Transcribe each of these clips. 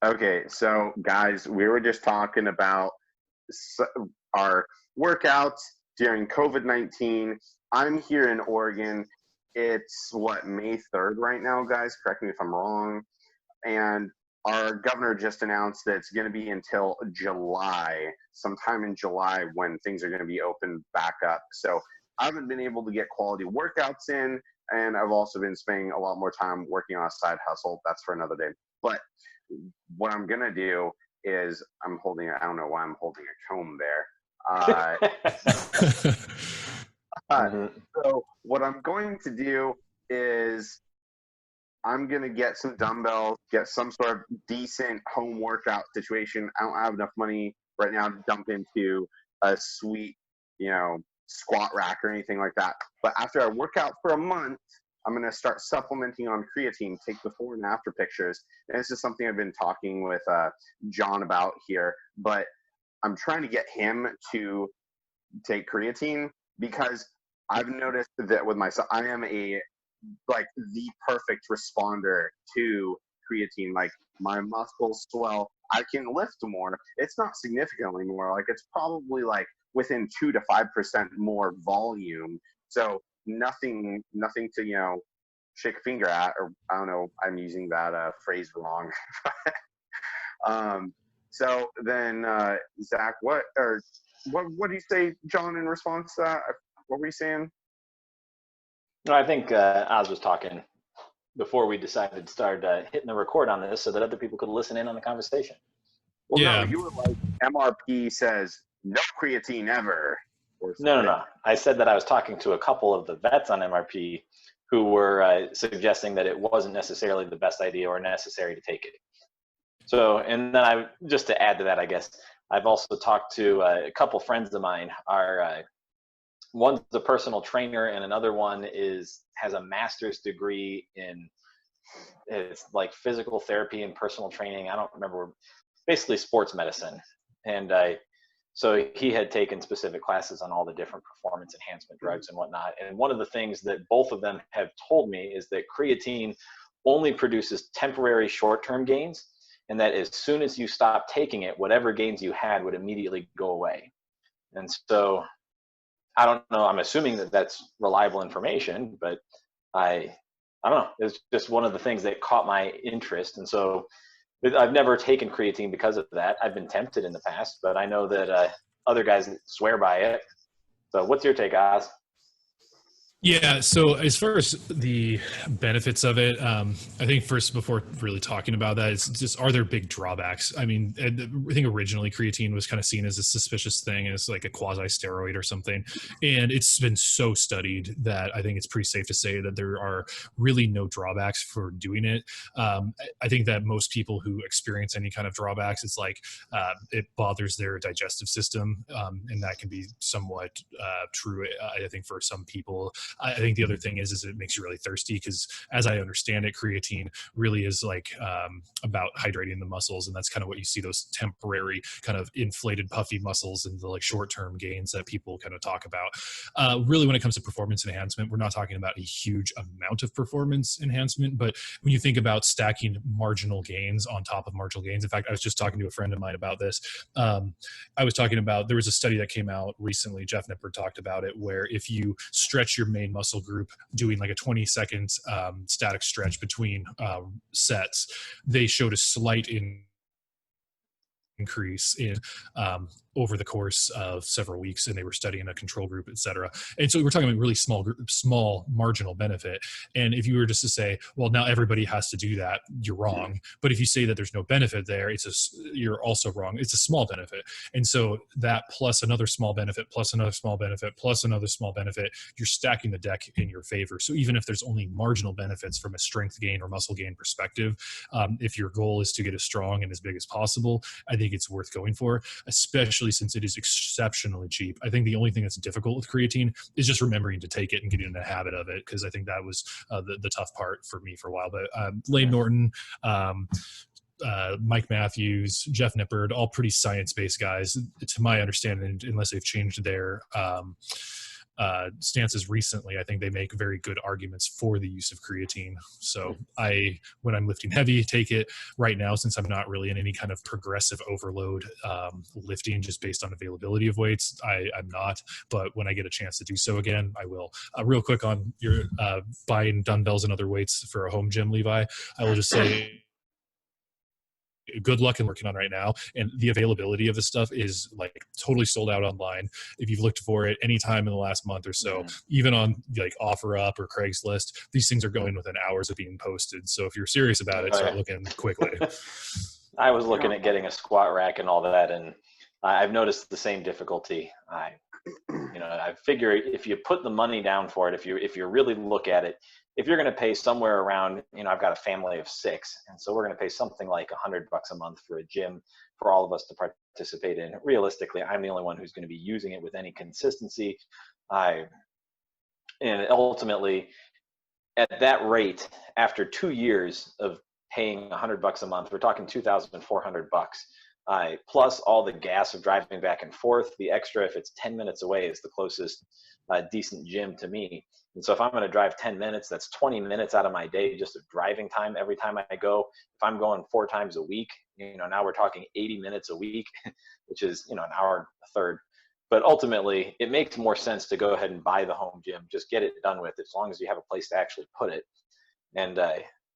Okay, so guys, we were just talking about s- our workouts during COVID-19. I'm here in Oregon. It's what, May 3rd right now, guys? Correct me if I'm wrong. And our governor just announced that it's going to be until July, sometime in July, when things are going to be open back up. So I haven't been able to get quality workouts in, and I've also been spending a lot more time working on a side hustle. That's for another day. But what I'm going to do is I don't know why I'm holding a comb there. Uh, Mhm. so what I'm going to do is I'm gonna get some dumbbells, get some sort of decent home workout situation. I don't have enough money right now to dump into a sweet, squat rack or anything like that. But after I work out for a month, I'm gonna start supplementing on creatine, take before and after pictures. And this is something I've been talking with John about here. But I'm trying to get him to take creatine because I've noticed that with myself, I am the perfect responder to creatine. Like my muscles swell. I can lift more. It's not significantly more. Like it's probably like within 2 to 5% more volume. So nothing to shake a finger at. Or I don't know. I'm using that phrase wrong. um, so then, Zach, what do you say, John, in response to that? What were you saying? No, I think Oz was talking before we decided to start hitting the record on this so that other people could listen in on the conversation. Well, no, Yeah. you were like, MRP says no creatine ever, or No, no, something. no. I said that I was talking to a couple of the vets on MRP who were suggesting that it wasn't necessarily the best idea or necessary to take it. So, and then just to add to that, I guess, I've also talked to a couple friends of mine. One's a personal trainer and another one has a master's degree in it's like physical therapy and personal training. I don't remember, basically sports medicine. And so he had taken specific classes on all the different performance enhancement drugs and whatnot. And one of the things that both of them have told me is that creatine only produces temporary short-term gains, and that as soon as you stop taking it, whatever gains you had would immediately go away. And so I don't know, I'm assuming that that's reliable information, but I I don't know. It's just one of the things that caught my interest. And so I've never taken creatine because of that. I've been tempted in the past, but I know that other guys swear by it. So what's your take, Oz? Yeah, so as far as the benefits of it, I think first, before really talking about that, it's just, are there big drawbacks? I mean, I think originally creatine was kind of seen as a suspicious thing, as like a quasi-steroid or something, and it's been so studied that I think it's pretty safe to say that there are really no drawbacks for doing it. I think that most people who experience any kind of drawbacks, it's like it bothers their digestive system, and that can be somewhat true, I think, for some people. I think the other thing is it makes you really thirsty because, as I understand it, creatine really is like about hydrating the muscles, and that's kind of what you see, those temporary kind of inflated, puffy muscles and the like short-term gains that people kind of talk about. Really, when it comes to performance enhancement, we're not talking about a huge amount of performance enhancement, but when you think about stacking marginal gains on top of marginal gains, in fact, I was just talking to a friend of mine about this. I was talking about, there was a study that came out recently, Jeff Nippard talked about it, where if you stretch your main muscle group doing like a 20-second static stretch between sets, they showed a slight increase in over the course of several weeks, and they were studying a control group, et cetera. And so we're talking about really small marginal benefit. And if you were just to say, well, now everybody has to do that, you're wrong. But if you say that there's no benefit there, you're also wrong. It's a small benefit. And so that plus another small benefit, plus another small benefit, plus another small benefit, you're stacking the deck in your favor. So even if there's only marginal benefits from a strength gain or muscle gain perspective, if your goal is to get as strong and as big as possible, I think it's worth going for, especially since it is exceptionally cheap. I think the only thing that's difficult with creatine is just remembering to take it and getting in the habit of it, because I think that was the tough part for me for a while. But Lane Norton, Mike Matthews, Jeff Nippard, all pretty science-based guys, to my understanding, unless they've changed their stances recently, I think they make very good arguments for the use of creatine. So when I'm lifting heavy, take it. Right now, since I'm not really in any kind of progressive overload lifting just based on availability of weights, I'm not. But when I get a chance to do so again, I will. Real quick on your buying dumbbells and other weights for a home gym, Levi, I will just say, good luck in working on right now, and the availability of this stuff is like totally sold out online. If you've looked for it anytime in the last month or so, even on like OfferUp or Craigslist, these things are going within hours of being posted. So if you're serious about it, start looking quickly. I was looking at getting a squat rack and all that, and I've noticed the same difficulty. I figure if you put the money down for it, if you really look at it, if you're going to pay somewhere around, I've got a family of 6, and so we're going to pay something like $100 a month for a gym for all of us to participate in. Realistically, I'm the only one who's going to be using it with any consistency. And ultimately, at that rate, after 2 years of paying $100 a month, we're talking $2,400. Plus all the gas of driving back and forth, the extra, if it's 10 minutes away, is the closest decent gym to me. And so if I'm going to drive 10 minutes, that's 20 minutes out of my day just of driving time every time I go. If I'm going 4 times a week, now we're talking 80 minutes a week, which is, an hour and a third. But ultimately, it makes more sense to go ahead and buy the home gym, just get it done with, as long as you have a place to actually put it. And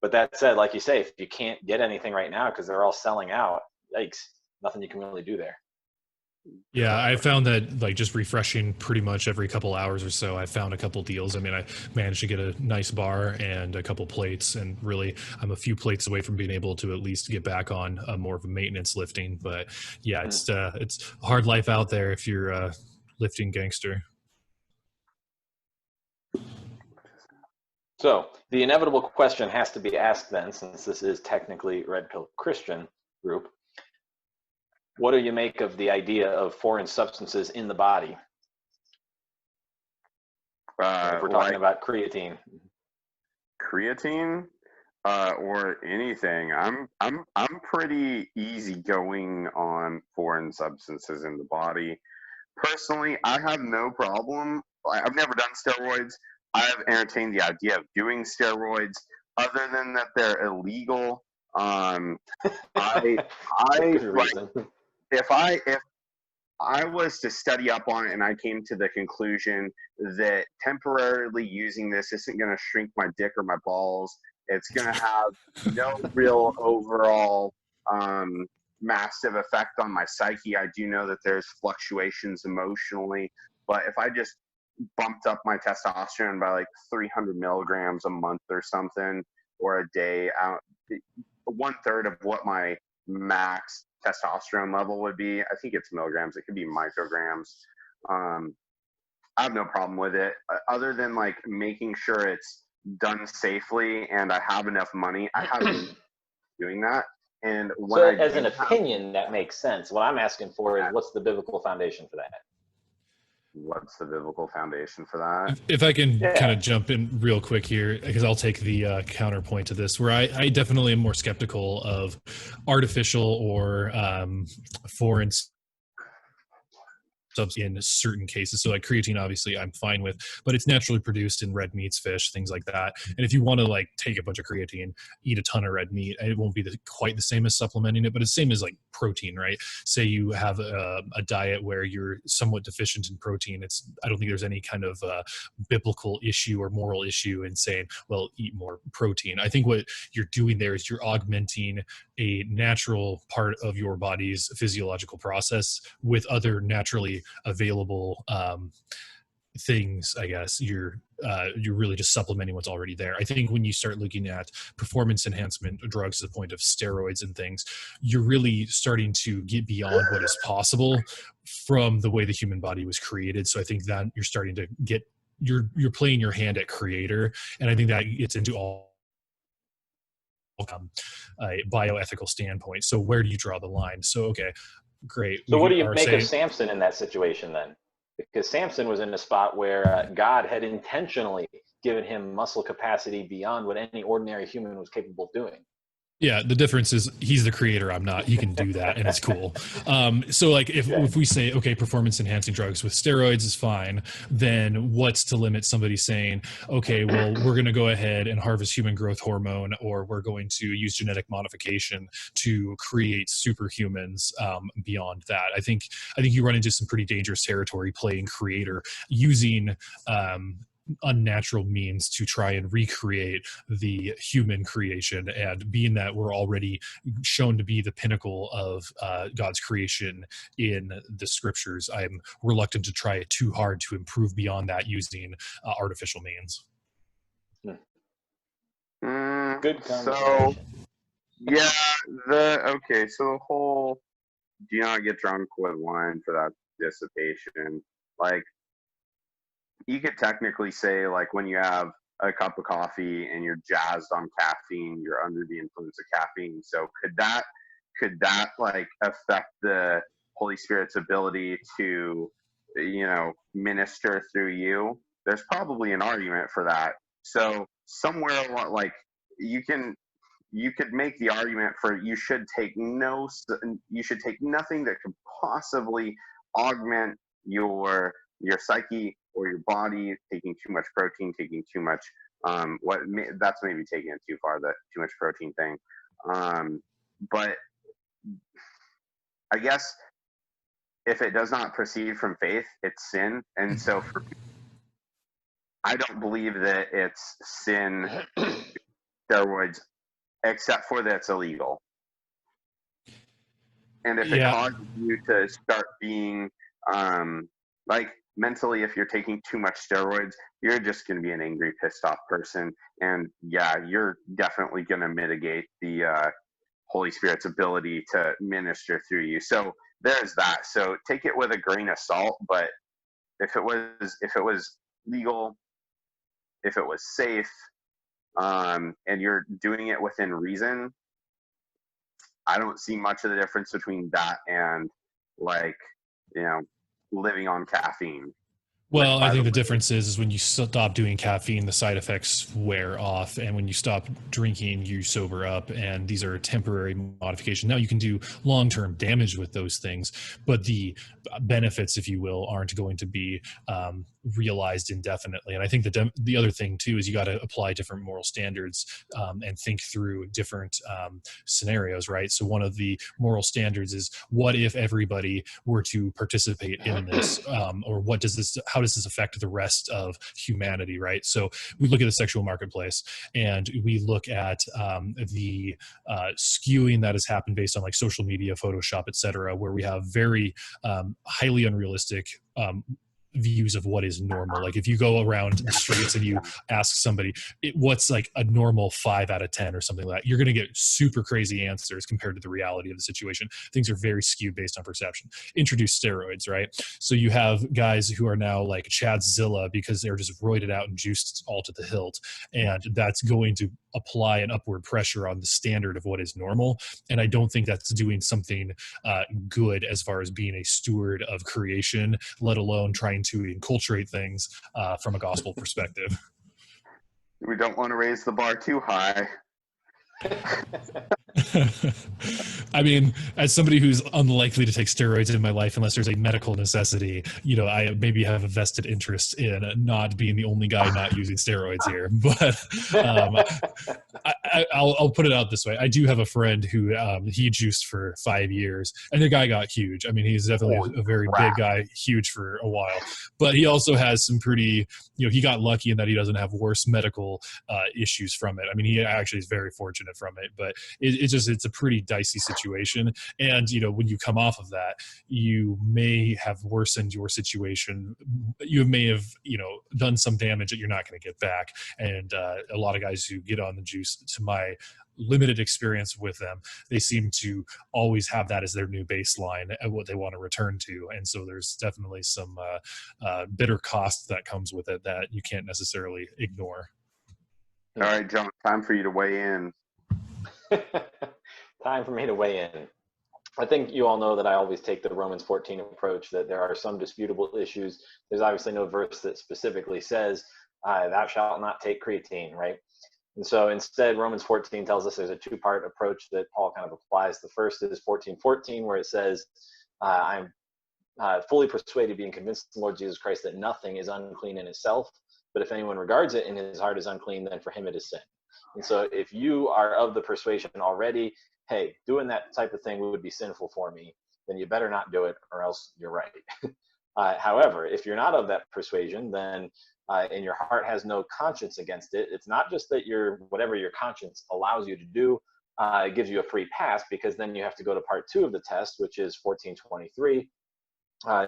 but that said, like you say, if you can't get anything right now because they're all selling out, yikes, nothing you can really do there. Yeah, I found that like just refreshing pretty much every couple hours or so, I found a couple deals. I mean, I managed to get a nice bar and a couple plates, and really I'm a few plates away from being able to at least get back on more of a maintenance lifting. But yeah, it's a hard life out there if you're a lifting gangster. So the inevitable question has to be asked then, since this is technically Red Pill Christian group, what do you make of the idea of foreign substances in the body? If we're talking about creatine. Creatine or anything. I'm pretty easygoing on foreign substances in the body. Personally, I have no problem. I've never done steroids. I've entertained the idea of doing steroids. Other than that, they're illegal. If I was to study up on it and I came to the conclusion that temporarily using this isn't going to shrink my dick or my balls, it's going to have no real overall massive effect on my psyche. I do know that there's fluctuations emotionally, but if I just bumped up my testosterone by like 300 milligrams a month or something, or a day, 1/3 of what my max testosterone level would be. I think it's milligrams. It could be micrograms. I have no problem with it, other than like making sure it's done safely and I have enough money. I haven't doing that. And when so as an opinion, that makes sense. What I'm asking for is, what's the biblical foundation for that? What's the biblical foundation for that? If I can kind of jump in real quick here, because I'll take the counterpoint to this, where I definitely am more skeptical of artificial or foreign subs in certain cases. So like creatine, obviously I'm fine with, but it's naturally produced in red meats, fish, things like that. And if you want to like take a bunch of creatine, eat a ton of red meat, it won't be quite the same as supplementing it, but it's the same as like protein, right? Say you have a diet where you're somewhat deficient in protein. I don't think there's any kind of biblical issue or moral issue in saying, well, eat more protein. I think what you're doing there is you're augmenting a natural part of your body's physiological process with other naturally available things. I guess you're really just supplementing what's already there. I think when you start looking at performance enhancement drugs to the point of steroids and things, you're really starting to get beyond what is possible from the way the human body was created. So I think that you're starting to get you're playing your hand at creator, and I think that gets into all a bioethical standpoint. So where do you draw the line? So okay, great. So what do you make of Samson in that situation then? Because Samson was in a spot where God had intentionally given him muscle capacity beyond what any ordinary human was capable of doing. Yeah, the difference is he's the creator, I'm not. He can do that, and it's cool. So, like, if we say, okay, performance enhancing drugs with steroids is fine, then what's to limit somebody saying, okay, well, we're going to go ahead and harvest human growth hormone, or we're going to use genetic modification to create superhumans beyond that? I think you run into some pretty dangerous territory playing creator using unnatural means to try and recreate the human creation. And being that we're already shown to be the pinnacle of God's creation in the scriptures, I'm reluctant to try it too hard to improve beyond that using artificial means. Good So conversation. yeah, so the whole do not get drunk with wine for that dissipation. Like, you could technically say, like, when you have a cup of coffee and you're jazzed on caffeine, you're under the influence of caffeine. So could that like affect the Holy Spirit's ability to, minister through you? There's probably an argument for that. So somewhere along, like, you could make the argument for you should take nothing that could possibly augment your psyche or your body. Taking too much protein, taking too much that's maybe taking it too far, the too much protein thing. But I guess if it does not proceed from faith, it's sin. And so I don't believe that it's sin steroids, except for that it's illegal. And if it causes you to start being like, mentally, if you're taking too much steroids, you're just going to be an angry, pissed off person. And yeah, you're definitely going to mitigate the Holy Spirit's ability to minister through you. So there's that. So take it with a grain of salt. But if it was legal, if it was safe, and you're doing it within reason, I don't see much of the difference between that and, like, living on caffeine. Well, I think the difference is when you stop doing caffeine, the side effects wear off, and when you stop drinking, you sober up, and these are temporary modifications. Now you can do long-term damage with those things, but the benefits, if you will, aren't going to be realized indefinitely. And I think the other thing too is you got to apply different moral standards and think through different scenarios, right? So one of the moral standards is, what if everybody were to participate in this, or how does this affect the rest of humanity, right? So we look at the sexual marketplace, and we look at the skewing that has happened based on, like, social media, Photoshop, et cetera, where we have very highly unrealistic views of what is normal. Like, if you go around the streets and you ask somebody what's like a normal 5 out of 10 or something like that, you're going to get super crazy answers compared to the reality of the situation. Things are very skewed based on perception. Introduce steroids, right? So you have guys who are now like Chadzilla because they're just roided out and juiced all to the hilt, and that's going to apply an upward pressure on the standard of what is normal. And I don't think that's doing something good as far as being a steward of creation, let alone trying to enculturate things from a gospel perspective. We don't want to raise the bar too high. I mean, as somebody who's unlikely to take steroids in my life unless there's a medical necessity, I maybe have a vested interest in not being the only guy not using steroids here. But I'll put it out this way. I do have a friend who he juiced for 5 years, and the guy got huge. I mean, he's definitely a very big guy, huge for a while. But he also has some pretty, he got lucky in that he doesn't have worse medical issues from it. I mean, he actually is very fortunate from it, but it's a pretty dicey situation. And when you come off of that, you may have worsened your situation. You may have done some damage that you're not going to get back. And a lot of guys who get on the juice, to my limited experience with them, they seem to always have that as their new baseline and what they want to return to. And so there's definitely some bitter cost that comes with it that you can't necessarily ignore. All right, John, time for you to weigh in. Time for me to weigh in. I think you all know that I always take the Romans 14 approach, that there are some disputable issues. There's obviously no verse that specifically says, thou shalt not take creatine, right? And so instead, Romans 14 tells us there's a two-part approach that Paul kind of applies. The first is 14:14, where it says, I'm fully persuaded, being convinced of the Lord Jesus Christ, that nothing is unclean in itself, but if anyone regards it in his heart as unclean, then for him it is sin. And so if you are of the persuasion already, hey, doing that type of thing would be sinful for me, then you better not do it, or else you're right. However, if you're not of that persuasion, then and your heart has no conscience against it, it's not just that whatever your conscience allows you to do, it gives you a free pass, because then you have to go to part 2 of the test, which is 14:23,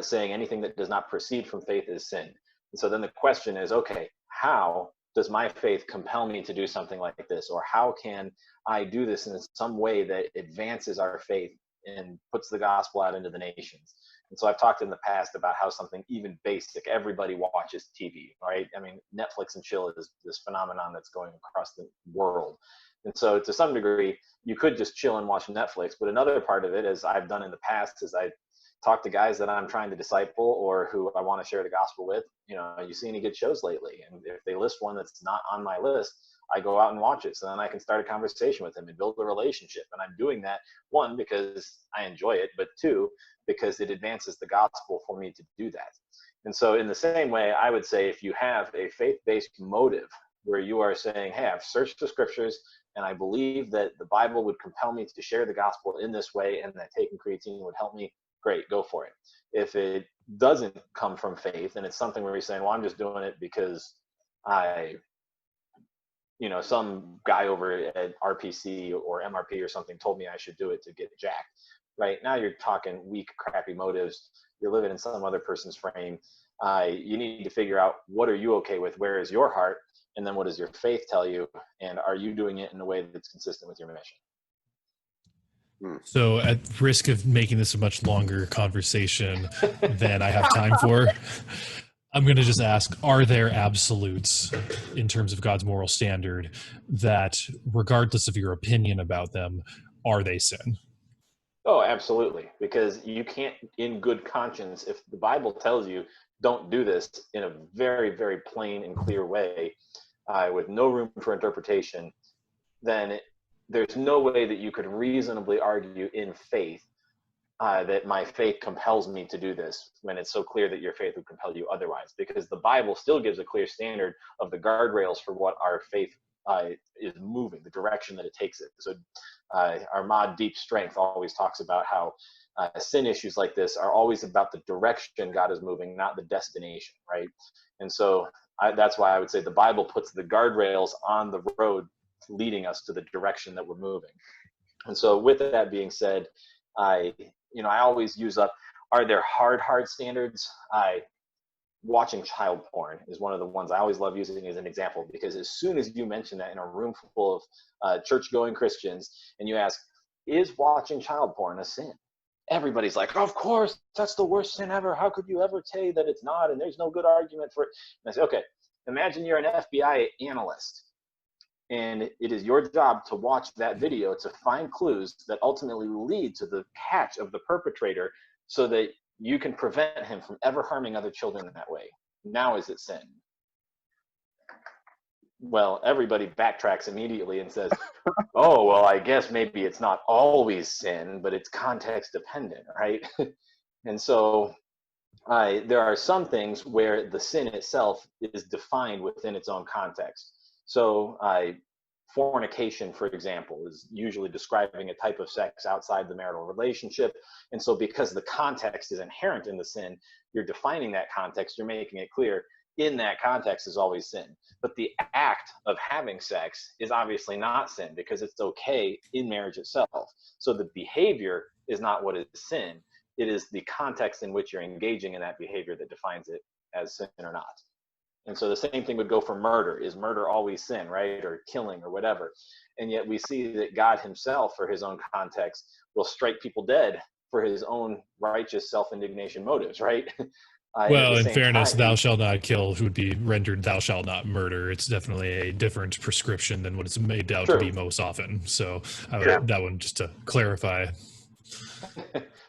saying anything that does not proceed from faith is sin. And so then the question is, okay, how does my faith compel me to do something like this? Or how can I do this in some way that advances our faith and puts the gospel out into the nations? And so I've talked in the past about how something even basic, everybody watches TV, right? I mean, Netflix and chill is this phenomenon that's going across the world. And so to some degree, you could just chill and watch Netflix. But another part of it, as I've done in the past, is I talk to guys that I'm trying to disciple or who I want to share the gospel with. You see any good shows lately? And if they list one that's not on my list, I go out and watch it. So then I can start a conversation with them and build a relationship. And I'm doing that, 1, because I enjoy it, but 2, because it advances the gospel for me to do that. And so in the same way, I would say if you have a faith-based motive where you are saying, hey, I've searched the scriptures and I believe that the Bible would compel me to share the gospel in this way, and that taking creatine would help me, great, go for it. If it doesn't come from faith and it's something where you're saying, well, I'm just doing it because some guy over at RPC or MRP or something told me I should do it to get jacked, right? Now you're talking weak, crappy motives. You're living in some other person's frame. You need to figure out, what are you okay with? Where is your heart? And then what does your faith tell you? And are you doing it in a way that's consistent with your mission? So at risk of making this a much longer conversation than I have time for, I'm going to just ask, are there absolutes in terms of God's moral standard that, regardless of your opinion about them, are they sin? Oh, absolutely. Because you can't, in good conscience, if the Bible tells you don't do this in a very, very plain and clear way, with no room for interpretation, then there's no way that you could reasonably argue in faith that my faith compels me to do this, when it's so clear that your faith would compel you otherwise. Because the Bible still gives a clear standard of the guardrails for what our faith is moving, the direction that it takes it. So our mod Deep Strength always talks about how sin issues like this are always about the direction God is moving, not the destination, right? And so that's why I would say the Bible puts the guardrails on the road leading us to the direction that we're moving. And so with that being said, I always use up, are there hard standards? Watching child porn is one of the ones I always love using as an example, because as soon as you mention that in a room full of church-going Christians and you ask, is watching child porn a sin? Everybody's like, of course, that's the worst sin ever. How could you ever say that it's not? And there's no good argument for it. And I say, okay, imagine you're an FBI analyst, and it is your job to watch that video to find clues that ultimately lead to the catch of the perpetrator, so that you can prevent him from ever harming other children in that way. Now is it sin? Well, everybody backtracks immediately and says, oh, well, I guess maybe it's not always sin, but it's context dependent, right? And so there are some things where the sin itself is defined within its own context. So fornication, for example, is usually describing a type of sex outside the marital relationship. And so because the context is inherent in the sin, you're defining that context, you're making it clear, in that context is always sin. But the act of having sex is obviously not sin, because it's okay in marriage itself. So the behavior is not what is sin. It is the context in which you're engaging in that behavior that defines it as sin or not. And so the same thing would go for murder. Is murder always sin, right? Or killing or whatever. And yet we see that God himself, for his own context, will strike people dead for his own righteous self-indignation motives, right? Well, in fairness, thou shalt not kill would be rendered thou shalt not murder. It's definitely a different prescription than what it's made out to be most often. So that one, just to clarify.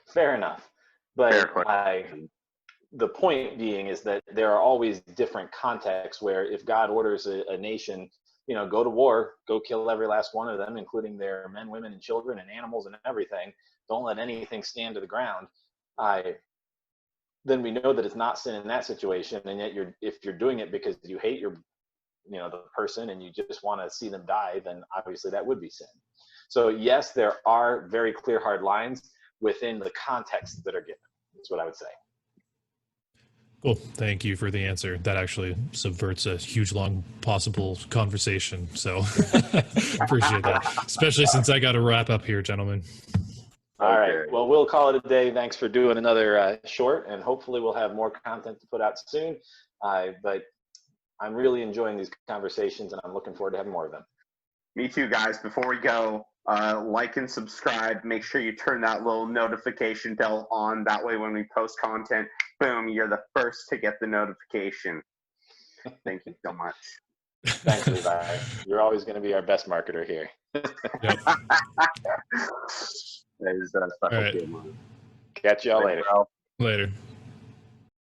Fair enough. But the point being is that there are always different contexts where if God orders a nation go to war, go kill every last one of them, including their men, women, and children, and animals and everything. Don't let anything stand to the ground. Then we know that it's not sin in that situation. And yet if you're doing it because you hate the person and you just want to see them die, then obviously that would be sin. So yes, there are very clear, hard lines within the contexts that are given. That's what I would say. Well, thank you for the answer. That actually subverts a huge, long possible conversation. So appreciate that, especially since I got to wrap up here, gentlemen. All right. Well, we'll call it a day. Thanks for doing another short, and hopefully we'll have more content to put out soon. But I'm really enjoying these conversations, and I'm looking forward to having more of them. Me too, guys. Before we go, like and subscribe. Make sure you turn that little notification bell on. That way when we post content, boom, you're the first to get the notification. Thank you so much. Thanks, Levi. You're always going to be our best marketer here. Yep. That is a special All right. kid, man. Catch y'all later. Later.